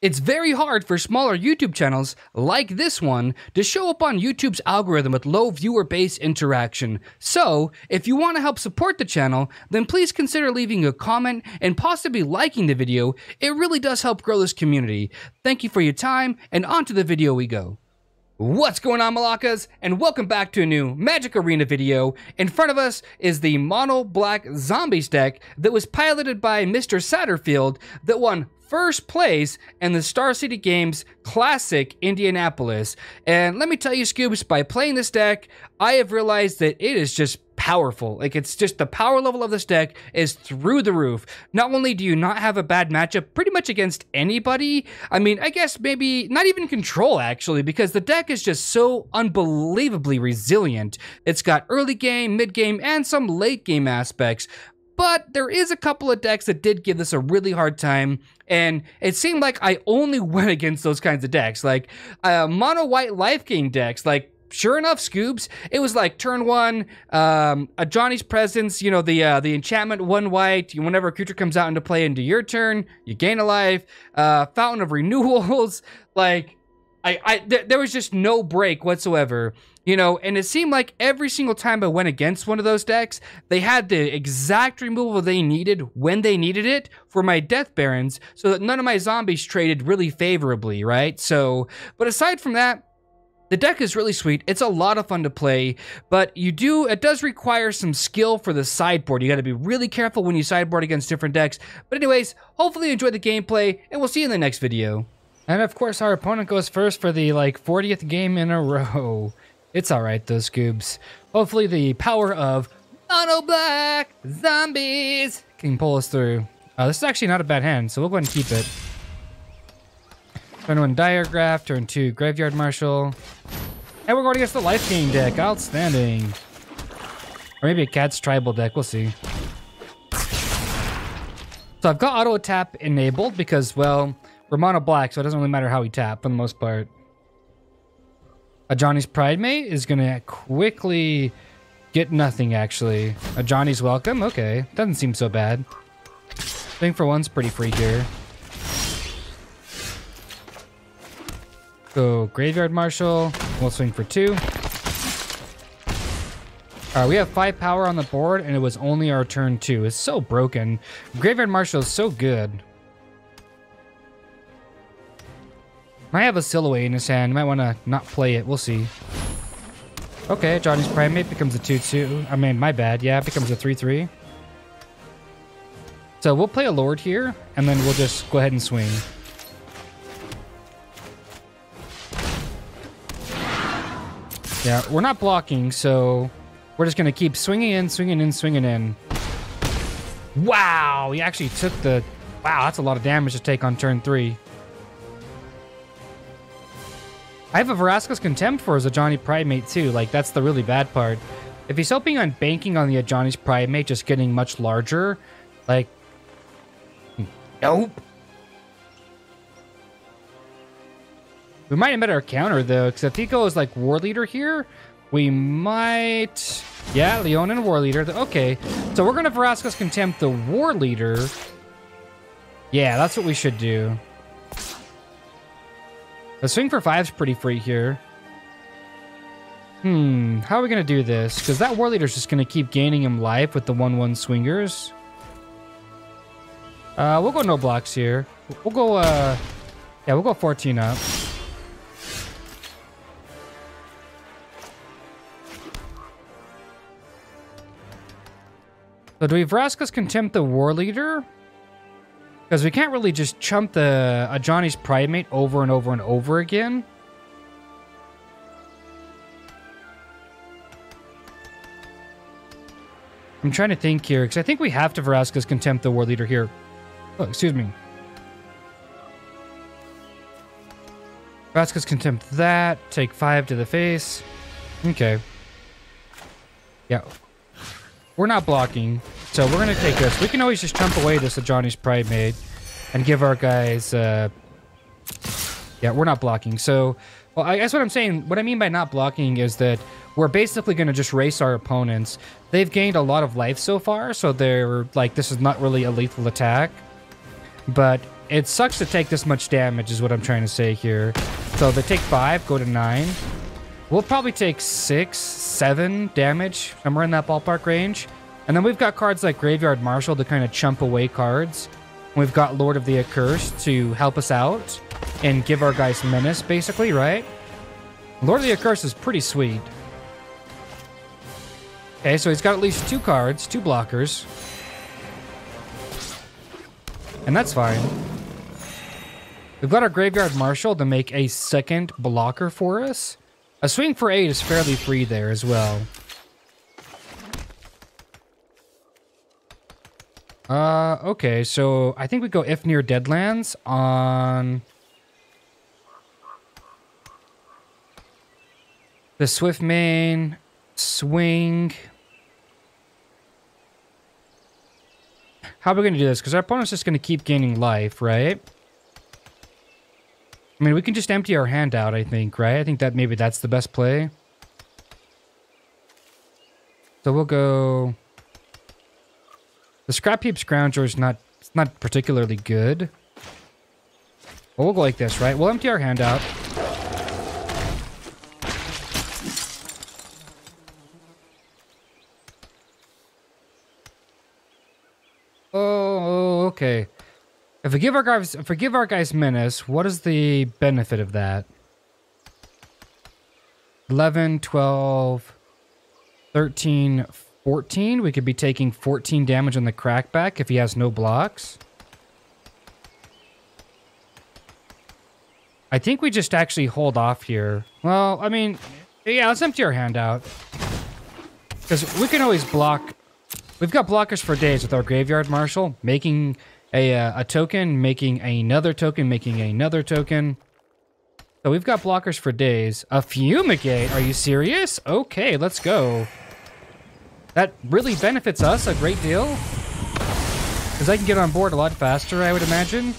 It's very hard for smaller YouTube channels like this one to show up on YouTube's algorithm with low viewer base interaction. So, if you want to help support the channel, then please consider leaving a comment and possibly liking the video. It really does help grow this community. Thank you for your time, and on to the video we go. What's going on, Malakas, and welcome back to a new Magic Arena video. In front of us is the Mono Black Zombies deck that was piloted by Mr. Satterfield that won first place in the Star City Games Classic Indianapolis. And let me tell you, Scoobs, by playing this deck, I have realized that it is just powerful. Like, it's just the power level of this deck is through the roof. Not only do you not have a bad matchup pretty much against anybody, I mean, I guess maybe not even control actually, because the deck is just so unbelievably resilient. It's got early game, mid game, and some late game aspects. But there is a couple of decks that did give this a really hard time, and it seemed like I only went against those kinds of decks, like mono white lifegain decks. Like, sure enough, Scoobs, it was like turn one, a Johnny's Presence, you know, the enchantment, one white. Whenever a creature comes out into play into your turn, you gain a life. Fountain of Renewals. Like, there was just no break whatsoever. You know, and it seemed like every single time I went against one of those decks, they had the exact removal they needed when they needed it for my Death Barons, so that none of my zombies traded really favorably, right? So, but aside from that, the deck is really sweet. It's a lot of fun to play, but it does require some skill for the sideboard. You got to be really careful when you sideboard against different decks. But anyways, hopefully you enjoyed the gameplay, and we'll see you in the next video. And of course, our opponent goes first for the, 40th game in a row. It's alright though, Scoobs. Hopefully the power of Mono Black Zombies can pull us through. This is actually not a bad hand, so we'll go ahead and keep it. Turn 1 Diregraph, turn 2 Graveyard Marshal. And we're going against the lifegain deck. Outstanding. Or maybe a Cat's Tribal deck, we'll see. So I've got auto tap enabled because, well, we're mono black, so it doesn't really matter how we tap for the most part. A Johnny's Pridemate is going to quickly get nothing, actually. A Johnny's Welcome? Okay. Doesn't seem so bad. Swing for one's pretty free here. Go Graveyard Marshal. We'll swing for 2. Alright, we have 5 power on the board, and it was only our turn 2. It's so broken. Graveyard Marshal is so good. Might have a Silhouette in his hand. Might want to not play it. We'll see. Okay, Johnny's Primate becomes a 2-2. I mean, my bad. Yeah, it becomes a 3-3. So we'll play a Lord here, and then we'll just go ahead and swing. Yeah, we're not blocking, so we're just going to keep swinging in, swinging in, swinging in. Wow, he actually took the... Wow, that's a lot of damage to take on turn 3. I have a Vraska's Contempt for as a Johnny Pridemate too. Like, that's the really bad part. If he's hoping on banking on the Johnny's Pridemate just getting much larger, like... Nope. We might have met our counter, though, because if he goes, like, War Leader here, we might... Yeah, Leon and War Leader. Okay, so we're going to Vraska's Contempt the War Leader. Yeah, that's what we should do. The swing for 5 is pretty free here. How are we going to do this? Because that War Leader is just going to keep gaining him life with the 1-1 swingers. We'll go no blocks here. We'll go, yeah, we'll go 14 up. So do we Vraska's Contempt the War Leader? Because we can't really just chump a Johnny's Pridemate over and over and over again. I'm trying to think here, because I think we have to Vraska's Contempt the War Leader here. Oh, excuse me. Vraska's Contempt that. Take 5 to the face. Okay. Yeah. We're not blocking, so we're going to take this. We can always just chump away this Johnny's Pridemate and give our guys... Yeah, we're not blocking. So, well, I guess what I'm saying, what I mean by not blocking is that we're basically going to just race our opponents. They've gained a lot of life so far, so they're like, this is not really a lethal attack. But it sucks to take this much damage is what I'm trying to say here. So they take 5, go to 9. We'll probably take 6, 7 damage, somewhere in that ballpark range. And then we've got cards like Graveyard Marshal to kind of chump away cards. We've got Lord of the Accursed to help us out and give our guys menace, basically, right? Lord of the Accursed is pretty sweet. Okay, so he's got at least 2 cards, 2 blockers. And that's fine. We've got our Graveyard Marshal to make a second blocker for us. A swing for 8 is fairly free there as well. Okay, so I think we go if near Deadlands on the Swift main, swing. How are we going to do this? Because our opponent's just going to keep gaining life, right? I mean, we can just empty our hand out, I think, right? I think that maybe that's the best play. So we'll go... The Scrap Heap Scrounger is not particularly good. Well, we'll go like this, right? We'll empty our hand out. Oh, okay. If we give our guys menace, what is the benefit of that? 11, 12, 13, 14. We could be taking 14 damage on the crackback if he has no blocks. I think we just actually hold off here. Well, I mean, yeah, let's empty our hand out. Because we can always block. We've got blockers for days with our Graveyard Marshal, making a token, making another token, making another token. So we've got blockers for days. A Fumigate? Are you serious? Okay, let's go. That really benefits us a great deal. Because I can get on board a lot faster, I would imagine.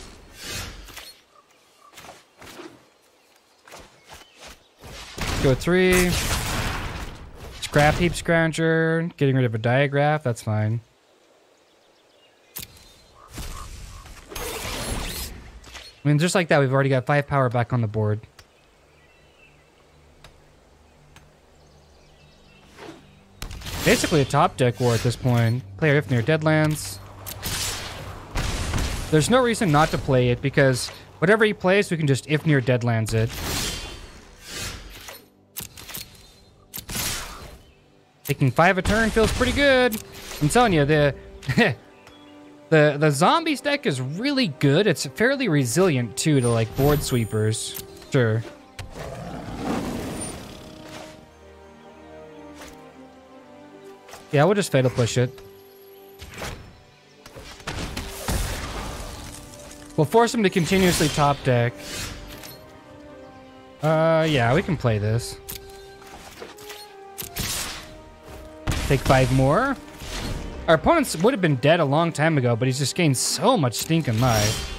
Go 3. Scrap Heap Scrounger. Getting rid of a Diagraph, that's fine. I mean, just like that, we've already got 5 power back on the board. Basically a top deck war at this point. Player if near Deadlands. There's no reason not to play it because whatever he plays, we can just if near Deadlands it. Taking 5 a turn feels pretty good. I'm telling you, the zombies deck is really good. It's fairly resilient too to like board sweepers. Sure. Yeah, we'll just Fatal Push it. We'll force him to continuously top deck. Yeah, we can play this. Take 5 more. Our opponents would have been dead a long time ago, but he's just gained so much stinking life.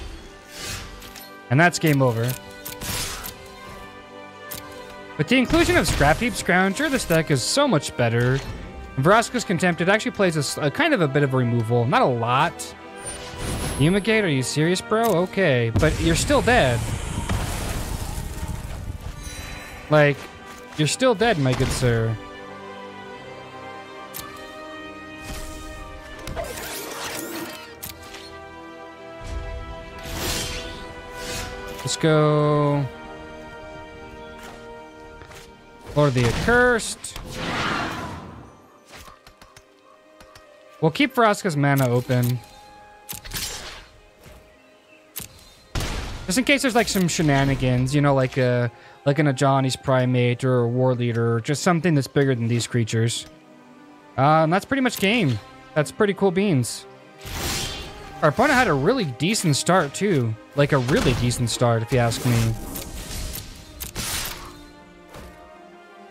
And that's game over. With the inclusion of Scrap Heap Scrounger, this deck is so much better. Vraska's Contempt, it actually plays a kind of a bit of a removal. Not a lot. Fumigate, are you serious, bro? Okay, but you're still dead. Like, you're still dead, my good sir. Let's go... Lord of the Accursed. We'll keep Vraska's mana open. Just in case there's like some shenanigans, you know, like an Ajani's Primate or a War Leader, or just something that's bigger than these creatures. And that's pretty much game. That's pretty cool beans. Our opponent had a really decent start too. Like a really decent start, if you ask me.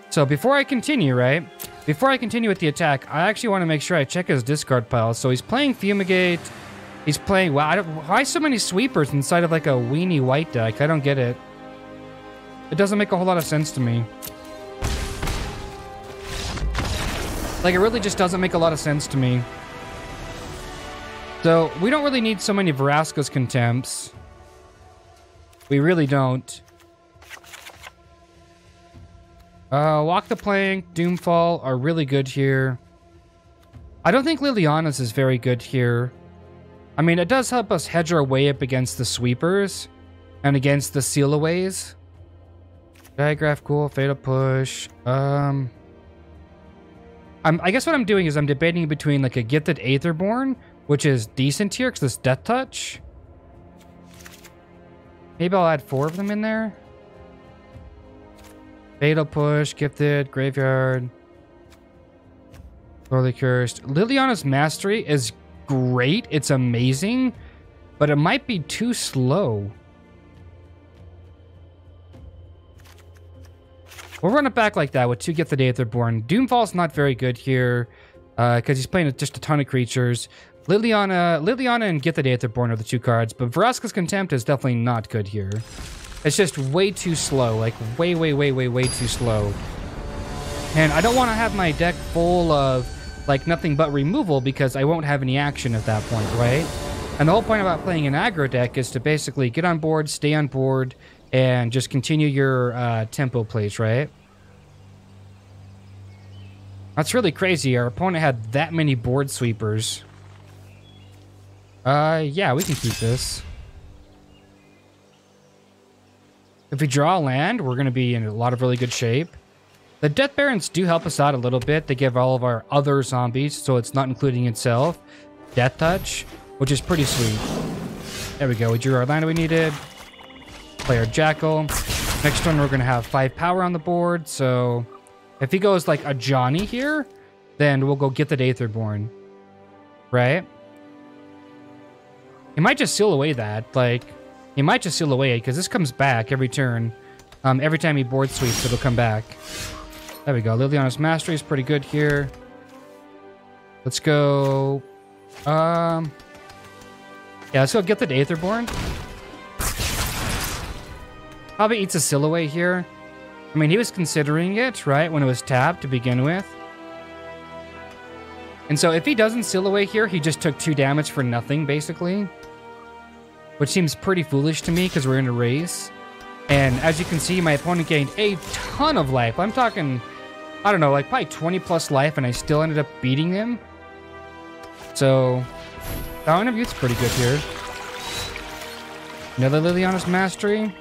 So before I continue, right? Before I continue with the attack, I actually want to make sure I check his discard pile. So he's playing Fumigate. He's playing... Wow, why so many sweepers inside of like a weenie white deck? I don't get it. It doesn't make a whole lot of sense to me. Like, it really just doesn't make a lot of sense to me. So, we don't really need so many Vraska's Contempts. We really don't. Walk the Plank, Doomfall are really good here. I don't think Liliana's is very good here. I mean, it does help us hedge our way up against the sweepers and against the sealaways. Diagraph, cool. Fatal Push. I guess what I'm doing is I'm debating between like a Gifted Aetherborn, which is decent here because it's Death Touch. Maybe I'll add 4 of them in there. Fatal Push, Gifted, Graveyard. Sorely Cursed. Liliana's Mastery is great. It's amazing. But it might be too slow. We'll run it back like that with 2 Gifted Aetherborn. Doomfall's not very good here. Because he's playing just a ton of creatures. Liliana and Gifted Aetherborn are the 2 cards. But Vraska's Contempt is definitely not good here. It's just way too slow. Like, way too slow. And I don't want to have my deck full of, like, nothing but removal because I won't have any action at that point, right? And the whole point about playing an aggro deck is to basically get on board, stay on board, and just continue your tempo plays, right? That's really crazy. Our opponent had that many board sweepers. Yeah, we can keep this. If we draw a land, we're going to be in a lot of really good shape. The Death Barons do help us out a little bit. They give all of our other zombies, so it's not including itself, Death Touch, which is pretty sweet. There we go. We drew our land we needed. Play our Jackal. Next turn, we're going to have 5 power on the board, so if he goes like a Johnny here, then we'll go get the Aetherborn. Right? He might just seal away that. Like, he might just seal away it, because this comes back every turn. Every time he board sweeps, it'll come back. There we go. Liliana's Mastery is pretty good here. Let's go... yeah, let's go get the Aetherborn. Probably eats a seal away here. I mean, he was considering it, right, when it was tapped to begin with. And so if he doesn't seal away here, he just took 2 damage for nothing, basically. Which seems pretty foolish to me, because we're in a race. And as you can see, my opponent gained a ton of life. I'm talking, I don't know, like probably 20 plus life, and I still ended up beating him. So, Fountain of Youth's pretty good here. Another Liliana's Mastery.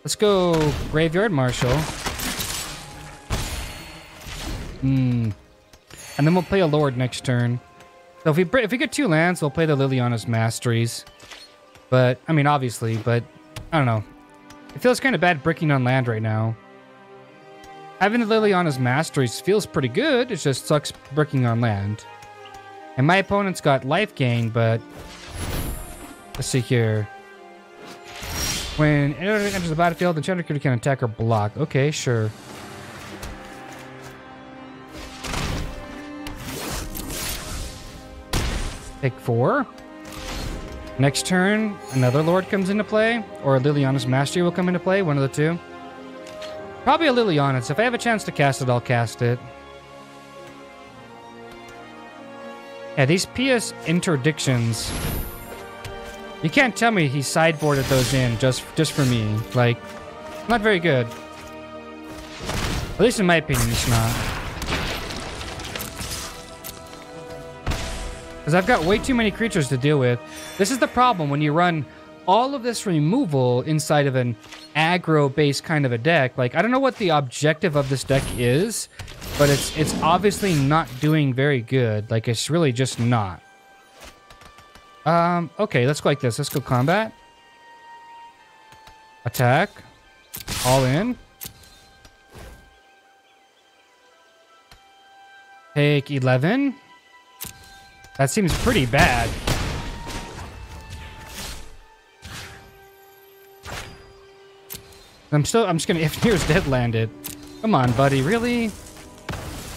Let's go Graveyard Marshal. And then we'll play a Lord next turn. So if we get 2 lands, we'll play the Liliana's Masteries. But, I mean, obviously, but, I don't know. It feels kind of bad bricking on land right now. Having the Liliana's Masteries feels pretty good, it just sucks bricking on land. And my opponent's got life gain, but... Let's see here. When it enters the battlefield, the enchanter creature can attack or block. Okay, sure. Take 4. Next turn, another Lord comes into play, or Liliana's Mastery will come into play, one of the 2. Probably a Liliana's. If I have a chance to cast it, I'll cast it. Yeah, these PS interdictions. You can't tell me he sideboarded those in just for me. Like, not very good. At least in my opinion, it's not. Because I've got way too many creatures to deal with. This is the problem when you run all of this removal inside of an aggro-based kind of a deck. Like, I don't know what the objective of this deck is, but it's obviously not doing very good. Like, it's really just not. Okay, let's go like this. Let's go combat. Attack. All in. Take 11. That seems pretty bad. I'm just gonna, if Near's Dead landed. Come on, buddy, really?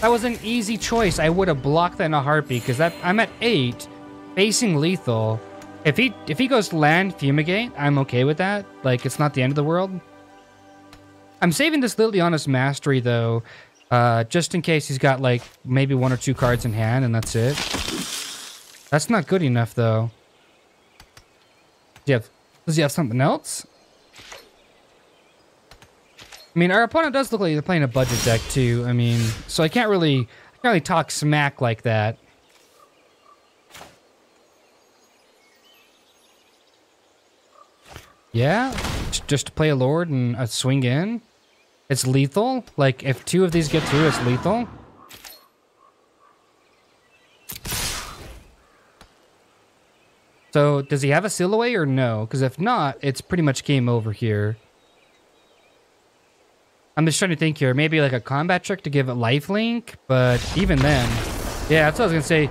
That was an easy choice. I would have blocked that in a heartbeat, because I'm at 8, facing lethal. If he goes land Fumigate, I'm okay with that. Like, it's not the end of the world. I'm saving this Liliana's Mastery, though, just in case he's got, like, maybe 1 or 2 cards in hand, and that's it. That's not good enough, though. Does he have something else? I mean, our opponent does look like they're playing a budget deck too. I mean, so I can't really talk smack like that. Yeah, just to play a Lord and a swing in. It's lethal. Like, if 2 of these get through, it's lethal. So, does he have a seal away or no? Because if not, it's pretty much game over here. I'm just trying to think here. Maybe like a combat trick to give it lifelink, but even then. Yeah, that's what I was going to say.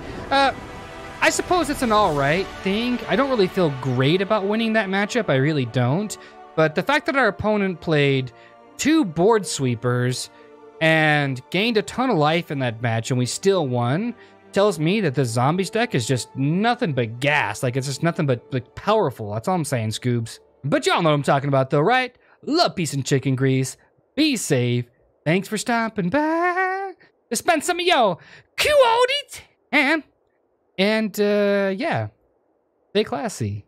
I suppose it's an alright thing. I don't really feel great about winning that matchup. I really don't. But the fact that our opponent played 2 board sweepers and gained a ton of life in that match and we still won tells me that the zombies deck is just nothing but gas. Like, it's just nothing but like powerful. That's all I'm saying, Scoobs. But y'all know what I'm talking about though, right? Love, peace, and chicken grease. Be safe. Thanks for stopping by to spend some of your quality time. And yeah, stay classy.